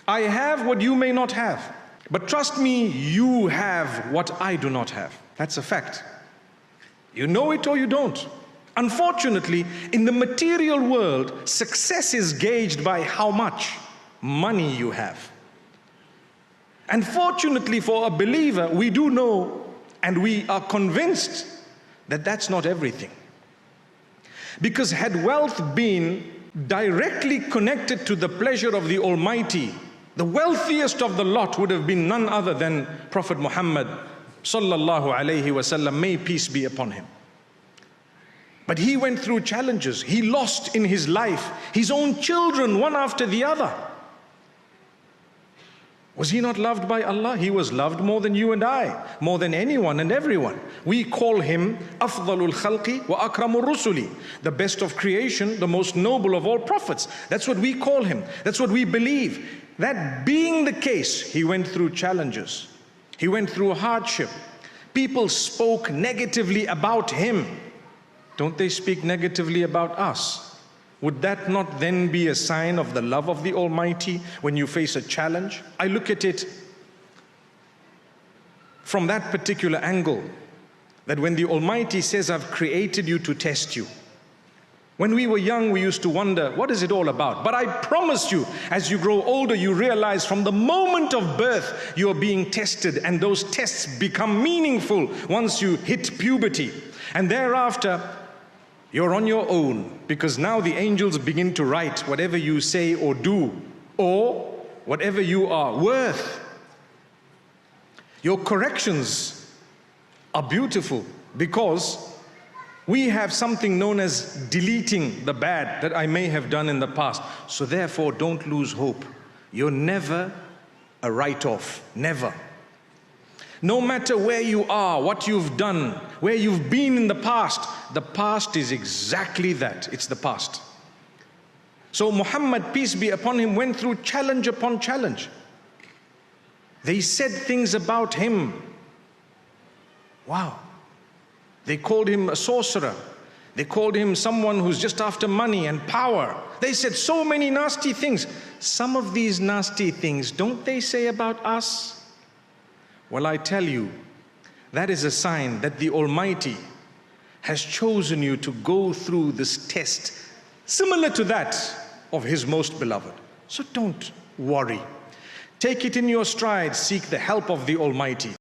I have what you may not have. But trust me, you have what I do not have. That's a fact. You know it or you don't. Unfortunately, in the material world, success is gauged by how much money you have. And fortunately for a believer, we do know and we are convinced that that's not everything. Because had wealth been directly connected to the pleasure of the Almighty, the wealthiest of the lot would have been none other than Prophet Muhammad sallallahu alaihi wasallam, may peace be upon him. But he went through challenges. He lost in his life his own children, one after the other. Was he not loved by Allah? He was loved more than you and I, more than anyone and everyone. We call him Afdalul Khalqi wa Akramur Rusuli, the best of creation, the most noble of all prophets. That's what we call him. That's what we believe. That being the case, he went through challenges. He went through hardship. People spoke negatively about him. Don't they speak negatively about us? Would that not then be a sign of the love of the Almighty when you face a challenge? I look at it from that particular angle, that when the Almighty says, I've created you to test you. When we were young, we used to wonder, what is it all about? But I promise you, as you grow older, you realize from the moment of birth, you are being tested, and those tests become meaningful once you hit puberty. And thereafter, you're on your own, because now the angels begin to write whatever you say or do, or whatever you are worth. Your corrections are beautiful because we have something known as deleting the bad that I may have done in the past. So therefore, don't lose hope. You're never a write-off, never. No matter where you are, what you've done, where you've been in the past is exactly that. It's the past. So Muhammad, peace be upon him, went through challenge upon challenge. They said things about him. Wow. They called him a sorcerer. They called him someone who's just after money and power. They said so many nasty things. Some of these nasty things, don't they say about us? Well, I tell you, that is a sign that the Almighty has chosen you to go through this test, similar to that of His most beloved. So don't worry. Take it in your stride, seek the help of the Almighty.